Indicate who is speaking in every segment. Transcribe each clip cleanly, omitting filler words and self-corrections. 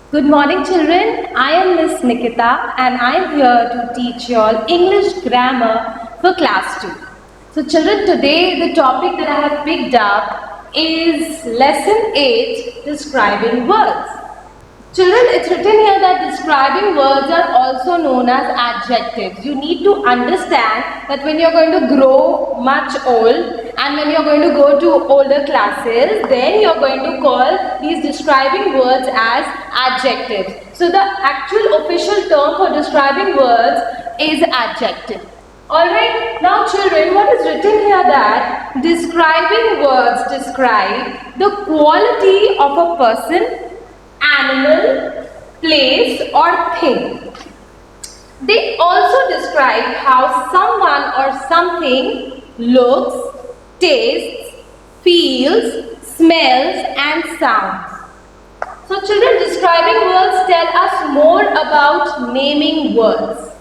Speaker 1: Good morning, children. I am Miss Nikita and I am here to teach you all English grammar for class 2. So, children, today the topic that I have picked up is lesson 8, describing words. Children, it's written here that describing words are also known as adjectives. You need to understand that when you're going to grow much old and when you're going to go to older classes, then you're going to call these describing words as adjectives. So the actual official term for describing words is adjective. Alright, now children, what is written here that describing words describe the quality of a person, animal, place or thing. They also describe how someone or something looks, tastes, feels, smells and sounds. So children, describing words tell us more about naming words.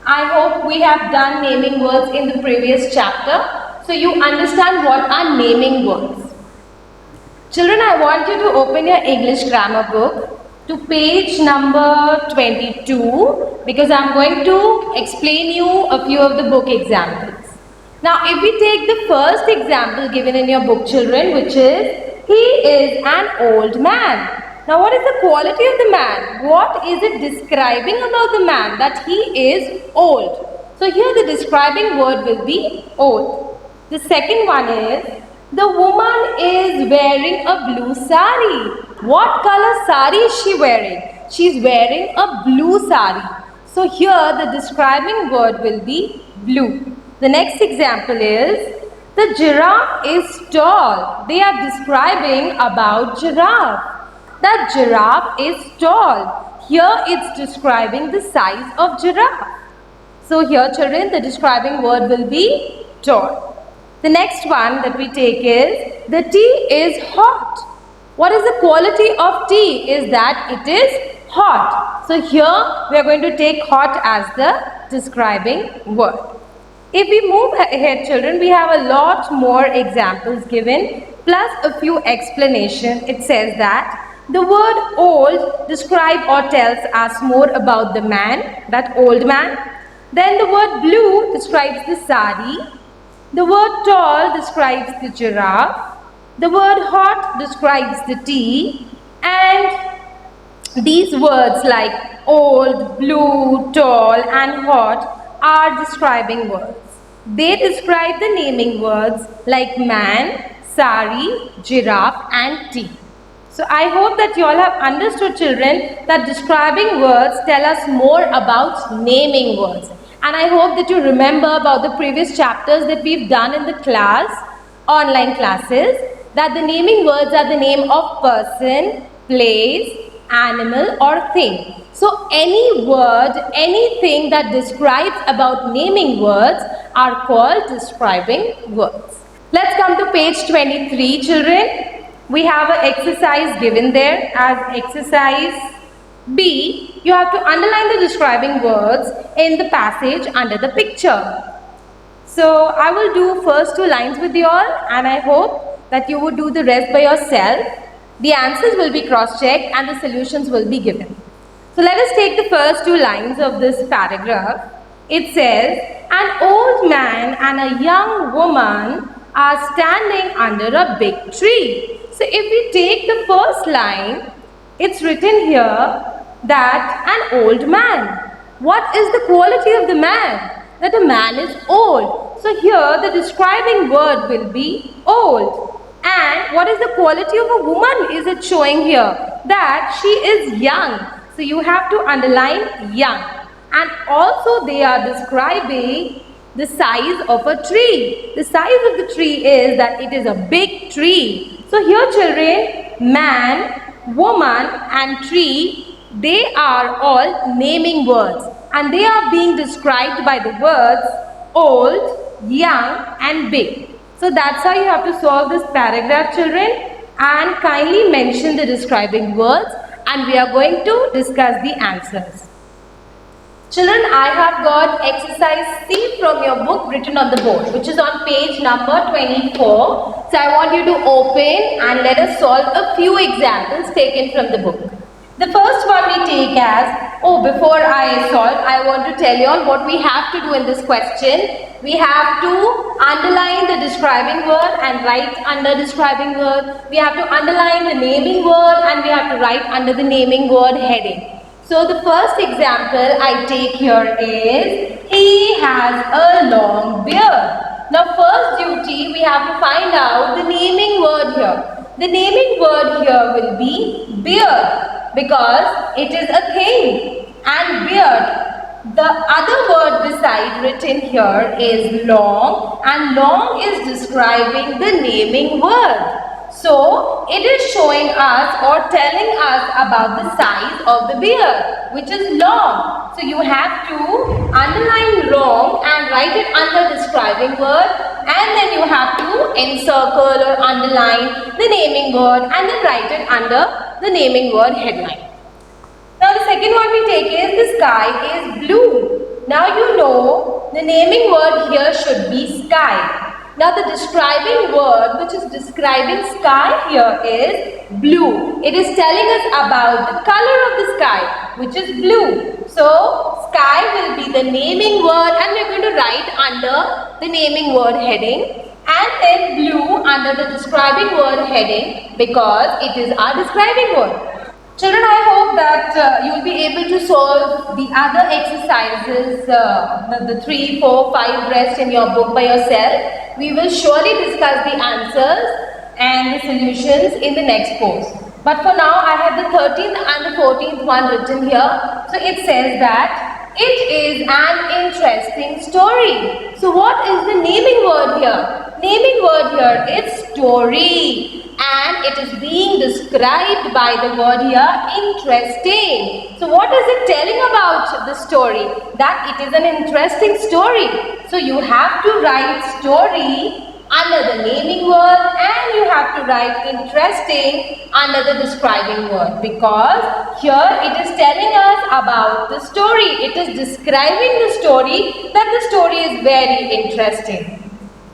Speaker 1: I hope we have done naming words in the previous chapter, so you understand what are naming words. Children, I want you to open your English grammar book to page number 22 because I am going to explain you a few of the book examples. Now, if we take the first example given in your book, children, which is, he is an old man. Now, what is the quality of the man? What is it describing about the man? That he is old. So, here the describing word will be old. The second one is, the woman is wearing a blue sari. What color sari is she wearing? She is wearing a blue sari. So here the describing word will be blue. The next example is, the giraffe is tall. They are describing about giraffe. The giraffe is tall. Here it's describing the size of giraffe. So here children, the describing word will be tall. The next one that we take is, the tea is hot. What is the quality of tea? Is that it is hot. So here we are going to take hot as the describing word. If we move ahead children, we have a lot more examples given plus a few explanations. It says that the word old describes or tells us more about the man, that old man. Then the word blue describes the sari. The word tall describes the giraffe. The word hot describes the tea. And these words like old, blue, tall and hot are describing words. They describe the naming words like man, sari, giraffe and tea. So I hope that you all have understood children that describing words tell us more about naming words. And I hope that you remember about the previous chapters that we've done in the class, online classes, that the naming words are the name of person, place, animal or thing. So any word, anything that describes about naming words are called describing words. Let's come to page 23 children. We have an exercise given there as exercise B. You have to underline the describing words in the passage under the picture. So I will do first two lines with you all and I hope that you would do the rest by yourself. The answers will be cross-checked and the solutions will be given. So let us take the first two lines of this paragraph. It says, an old man and a young woman are standing under a big tree. So if we take the first line, it's written here that an old man. What is the quality of the man? That a man is old. So here the describing word will be old. And what is the quality of a woman is it showing here? That she is young. So you have to underline young. And also they are describing the size of a tree. The size of the tree is that it is a big tree. So here children, man, woman and tree, they are all naming words and they are being described by the words old, young and big. So that's how you have to solve this paragraph children, and kindly mention the describing words and we are going to discuss the answers. Children, I have got exercise C from your book written on the board, which is on page number 24. So I want you to open and let us solve a few examples taken from the book. The first one we take as, before I solve, I want to tell you all what we have to do in this question. We have to underline the describing word and write under describing word. We have to underline the naming word and we have to write under the naming word heading. So the first example I take here is, he has a long beard. Now first duty, we have to find out the naming word here. The naming word here will be beard, because it is a thing, and beard. The other word beside written here is long, and long is describing the naming word. So it is showing us or telling us about the size of the beard, which is long. So you have to underline long and write it under describing word, and then you have to encircle or underline the naming word and then write it under the naming word headline. Now the second one we take is, the sky is blue. Now you know the naming word here should be sky. Now the describing word which is describing sky here is blue. It is telling us about the color of the sky, which is blue. So sky will be the naming word and we are going to write under the naming word heading, and then blue under the describing word heading because it is our describing word. Children, I hope that you will be able to solve the other exercises, the 3, 4, 5 rest in your book by yourself. We will surely discuss the answers and the solutions in the next course. But for now, I have the 13th and the 14th one written here. So it says that it is an interesting story. So what is the naming word here? Naming word here is story. And it is being described by the word here, interesting. So what is it telling about the story? That it is an interesting story. So you have to write story under the naming word and you have to write interesting under the describing word, because here it is telling us about the story. It is describing the story, that the story is very interesting.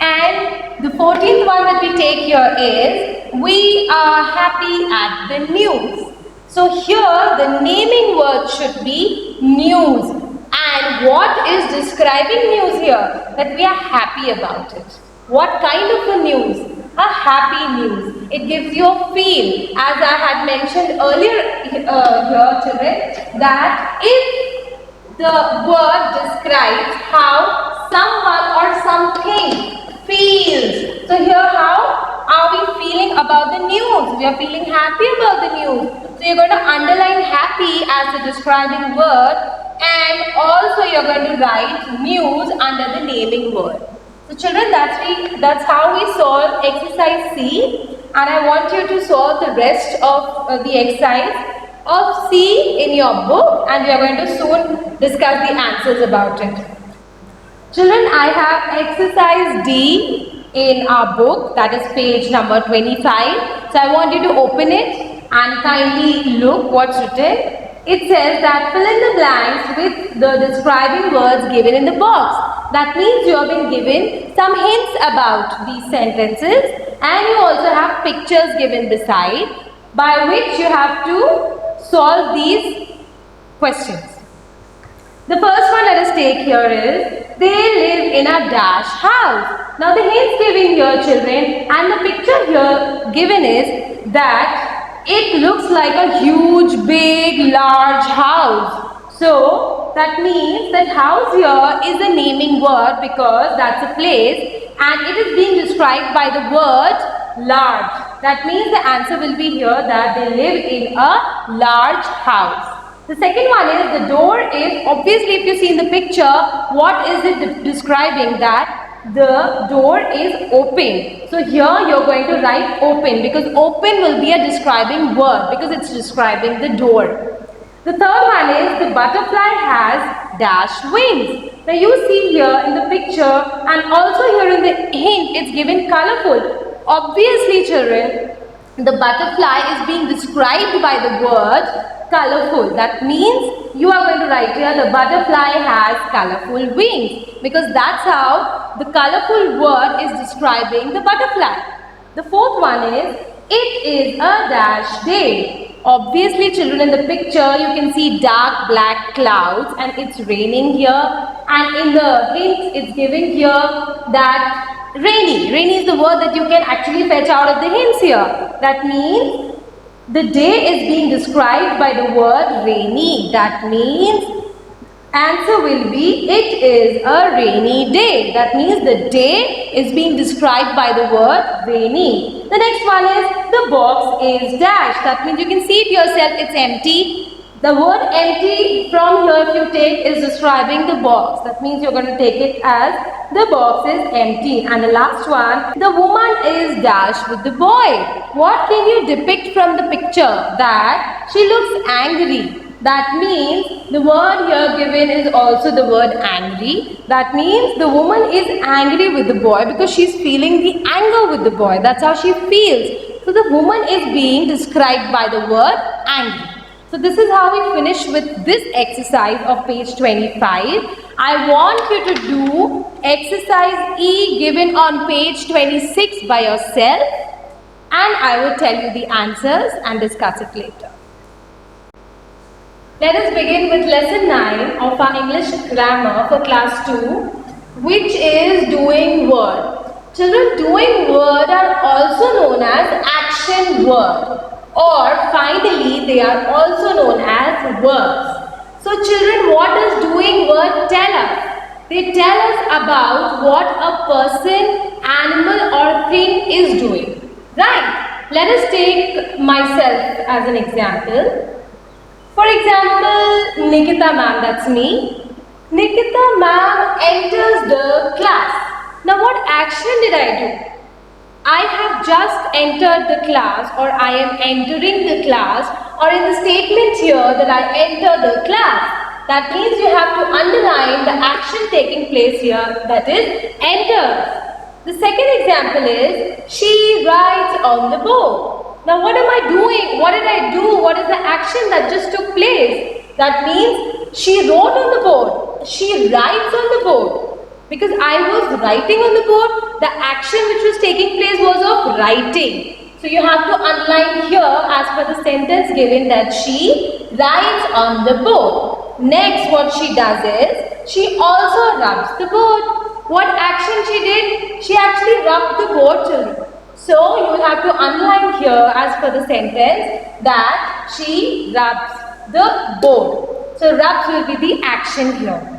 Speaker 1: And the 14th one that we take here is, we are happy at the news. So here the naming word should be news. And what is describing news here? That we are happy about it. What kind of a news? A happy news. It gives you a feel. As I had mentioned earlier here, children, that if the word describes how someone or something feels. So here, how are we feeling about the news? We are feeling happy about the news. So you're going to underline happy as the describing word, and also you're going to write news under the naming word. So children, that's how we solve exercise C, and I want you to solve the rest of the exercise of C in your book, and we are going to soon discuss the answers about it. Children, I have exercise D in our book, that is page number 25. So I want you to open it and kindly look what's written. It says that fill in the blanks with the describing words given in the box. That means you have been given some hints about these sentences, and you also have pictures given beside by which you have to solve these questions. The first one let us take here is, they live in a dash house. Now the hints given here, children, and the picture here given is that it looks like a huge, big, large house. So that means that house here is a naming word because that's a place, and it is being described by the word large. That means the answer will be here that they live in a large house. The second one is, the door is, obviously if you see in the picture, what is it describing? That the door is open. So here you are going to write open, because open will be a describing word because it's describing the door. The third one is, the butterfly has dash wings. Now you see here in the picture and also here in the hint it's given colorful. Obviously children, the butterfly is being described by the word colorful. That means you are going to write here, the butterfly has colorful wings, because that's how the colorful word is describing the butterfly. The fourth one is, it is a dash day. Obviously, children, in the picture you can see dark black clouds and it's raining here, and in the hint it's giving here that rainy. Rainy is the word that you can actually fetch out of the hints here. That means the day is being described by the word rainy. That means answer will be it is a rainy day. That means the day is being described by the word rainy. The next one is the box is dash. That means you can see it yourself, it's empty. The word empty from here if you take is describing the box. That means you're going to take it as the box is empty. And the last one, the woman is dash with the boy. What can you depict from the picture? That she looks angry. That means the word here given is also the word angry. That means the woman is angry with the boy because she's feeling the anger with the boy. That's how she feels. So the woman is being described by the word angry. So this is how we finish with this exercise of page 25. I want you to do exercise E given on page 26 by yourself, and I will tell you the answers and discuss it later. Let us begin with lesson 9 of our English grammar for class 2, which is doing word. Children, doing word are also known as action word, or finally they are also known as verbs. So children, what does doing word tell us? They tell us about what a person, animal or thing is doing. Right? Let us take myself as an example. For example, Nikita ma'am, that's me. Nikita ma'am enters the class. Now what action did I do? I have just entered the class, or I am entering the class, or in the statement here that I enter the class. That means you have to underline the action taking place here, that is enter. The second example is she writes on the board. Now what am I doing? What did I do? What is the action that just took place? That means she wrote on the board. She writes on the board. Because I was writing on the board, the action which was taking place was of writing. So you have to underline here as per the sentence given that she writes on the board. Next, what she does is, she also rubs the board. What action she did? She actually rubbed the board, children. So you will have to underline here as per the sentence that she rubs the board. So rubs will be the action here.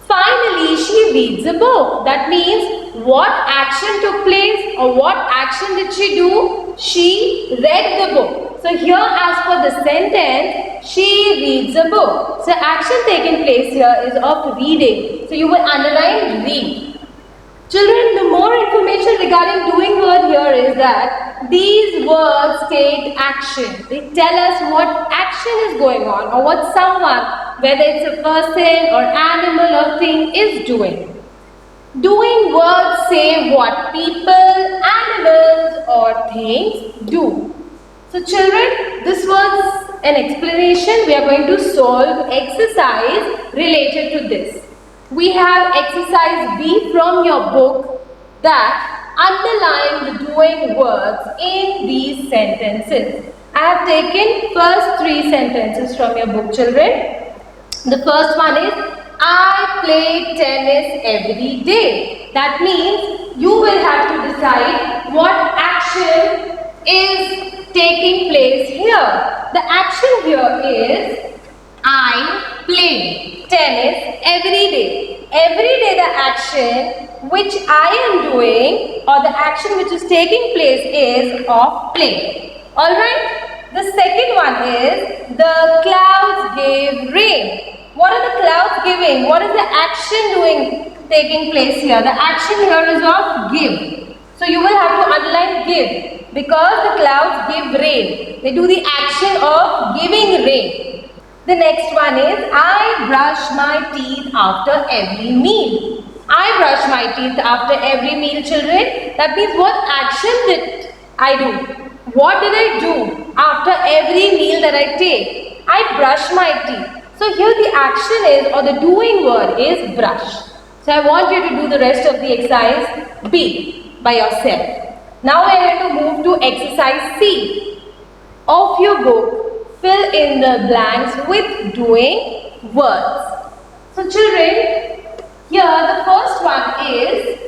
Speaker 1: Finally, she reads a book. That means what action took place or what action did she do? She read the book. So here as per the sentence, she reads a book. So action taking place here is of reading. So you will underline read. Children, the more information regarding doing word here is that these words state action. They tell us what action is going on or what someone, whether it's a person or animal or thing, is doing. Doing words say what people, animals or things do. So children, this was an explanation. We are going to solve exercise related to this. We have exercise B from your book that underline the doing words in these sentences. I have taken first 3 sentences from your book, children. The first one is, I play tennis every day. That means you will have to decide what action is taking place here. The action here is, I play tennis every day. Every day the action which I am doing or the action which is taking place is of play. Alright? The second one is the clouds gave rain. What are the clouds giving? What is the action doing taking place here? The action here is of give. So you will have to underline give because the clouds give rain. They do the action of giving rain. The next one is, I brush my teeth after every meal. I brush my teeth after every meal, children. That means what action did I do? What did I do after every meal that I take? I brush my teeth. So here the action is, or the doing word is brush. So I want you to do the rest of the exercise B by yourself. Now we are going to move to exercise C of your book. fill in the blanks with doing words. So children, here the first one is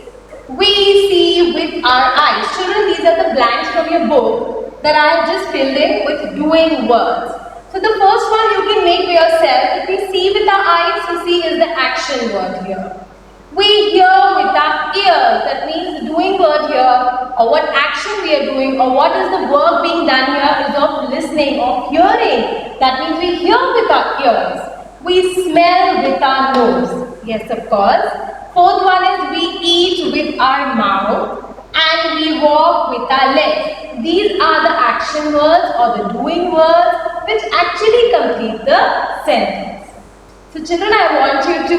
Speaker 1: we see with our eyes. Children, these are the blanks from your book that I have just filled in with doing words. So the first one you can make for yourself. If we see with our eyes, so see is the action word here. We hear with our ears. That means the doing word here, or what action we are doing, or what is the work being done here is of listening, of hearing. That means we hear with our ears. We smell with our nose. Yes, of course. Fourth one is we eat with our mouth and we walk with our legs. These are the action words or the doing words which actually complete the sentence. So children, I want you to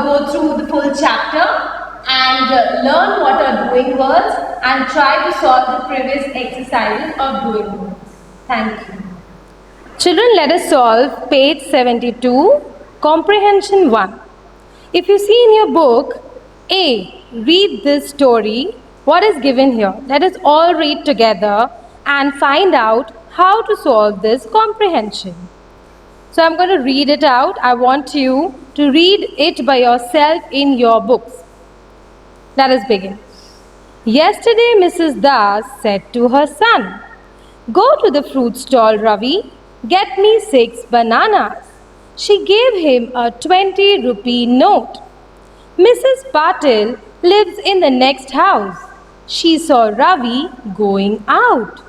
Speaker 1: go through the full chapter and learn what are doing words and try to solve the previous exercises of doing words. Thank you. Children, let us solve page 72, comprehension 1. If you see in your book, A, read this story. What is given here? Let us all read together and find out how to solve this comprehension. So I'm going to read it out. I want you to read it by yourself in your books. Let us begin. Yesterday, Mrs. Das said to her son, "Go to the fruit stall, Ravi. Get me 6 bananas." She gave him a 20-rupee note. Mrs. Patil lives in the next house. She saw Ravi going out.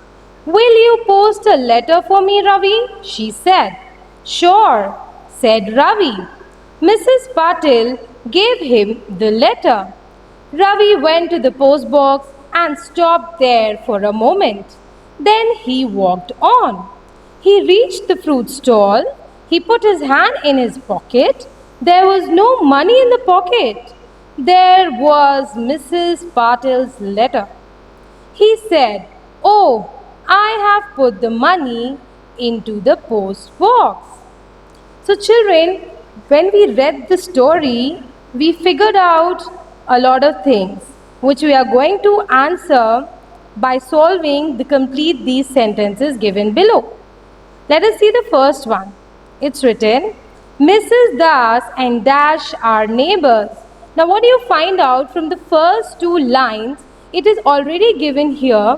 Speaker 1: "Will you post a letter for me, Ravi?" she said. "Sure," said Ravi. Mrs. Patil gave him the letter. Ravi went to the post box and stopped there for a moment. Then he walked on. He reached the fruit stall. He put his hand in his pocket. There was no money in the pocket. There was Mrs. Patil's letter. He said, "Oh, I have put the money into the post box." So children, when we read the story, we figured out a lot of things which we are going to answer by solving the complete these sentences given below. Let us see the first one. It's written, Mrs. Das and Dash are neighbors. Now what do you find out from the first 2 lines? It is already given here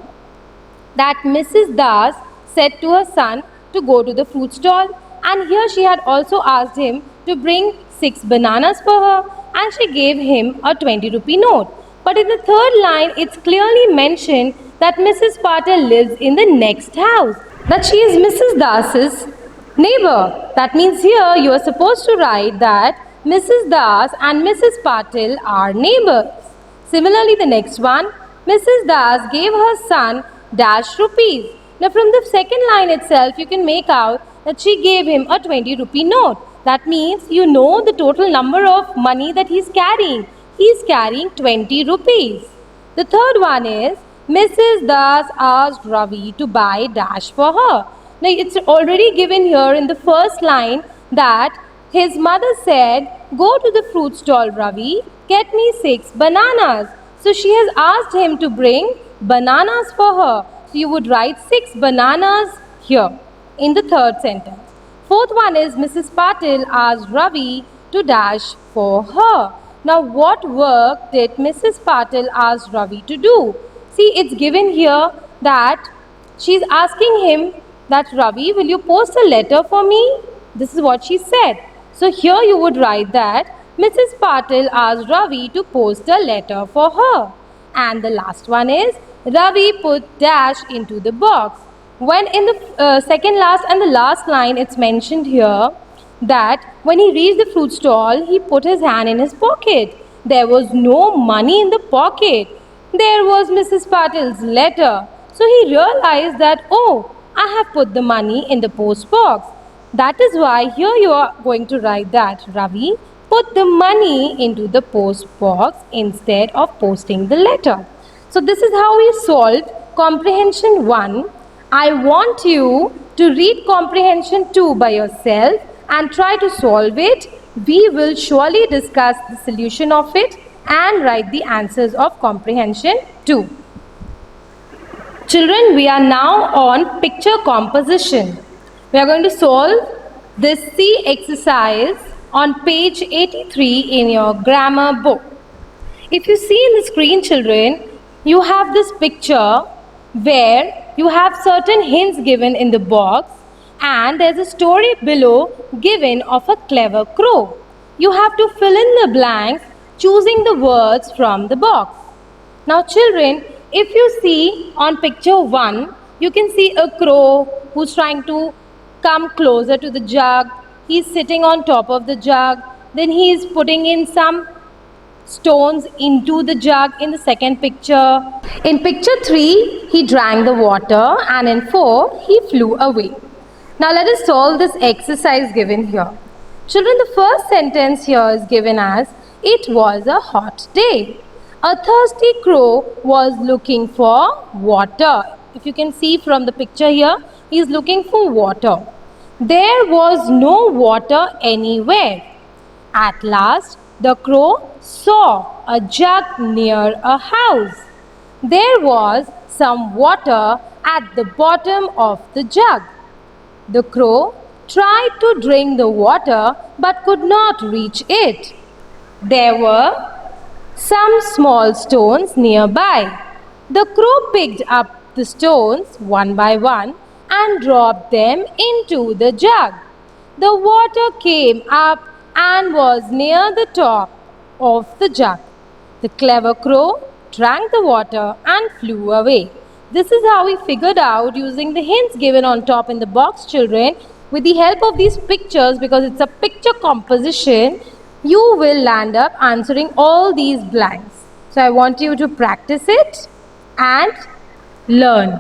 Speaker 1: that Mrs. Das said to her son to go to the fruit stall, and here she had also asked him to bring 6 bananas for her, and she gave him a 20-rupee note. But in the third line, it's clearly mentioned that Mrs. Patil lives in the next house, that she is Mrs. Das's neighbor. That means here you are supposed to write that Mrs. Das and Mrs. Patil are neighbors. Similarly, the next one, Mrs. Das gave her son dash rupees. Now from the second line itself, you can make out that she gave him a 20-rupee note. That means you know the total number of money that he is carrying. He is carrying 20 rupees. The third one is, Mrs. Das asked Ravi to buy dash for her. Now it's already given here in the first line that his mother said, "Go to the fruit stall, Ravi, get me 6 bananas." So she has asked him to bring bananas for her. So you would write 6 bananas here in the third sentence. Fourth one is Mrs. Patil asked Ravi to dash for her. Now what work did Mrs. Patil ask Ravi to do? See, it's given here that she's asking him that, "Ravi, will you post a letter for me?" This is what she said. So here you would write that Mrs. Patil asked Ravi to post a letter for her. And the last one is, Ravi put dash into the box. When in the second last and the last line, it's mentioned here that when he reached the fruit stall, he put his hand in his pocket. There was no money in the pocket. There was Mrs. Patil's letter. So he realized that, oh, I have put the money in the post box. That is why here you are going to write that Ravi put the money into the post box instead of posting the letter. So this is how we solved comprehension 1. I want you to read comprehension 2 by yourself and try to solve it. We will surely discuss the solution of it and write the answers of comprehension 2. Children, we are now on picture composition. We are going to solve this C exercise on page 83 in your grammar book. If you see in the screen, children, you have this picture where you have certain hints given in the box, and there's a story below given of a clever crow. You have to fill in the blanks choosing the words from the box. Now children, if you see on picture 1, you can see a crow who's trying to come closer to the jug. He's sitting on top of the jug. Then he is putting in some stones into the jug in the second picture. In picture 3, he drank the water, and in 4, he flew away. Now let us solve this exercise given here. Children, the first sentence here is given as, it was a hot day. A thirsty crow was looking for water. If you can see from the picture here, he is looking for water. There was no water anywhere. At last, the crow saw a jug near a house. There was some water at the bottom of the jug. The crow tried to drink the water but could not reach it. There were some small stones nearby. The crow picked up the stones one by one and dropped them into the jug. The water came up and was near the top of the jug. The clever crow drank the water and flew away. This is how we figured out using the hints given on top in the box, children. With the help of these pictures, because it's a picture composition, you will land up answering all these blanks. So I want you to practice it and learn.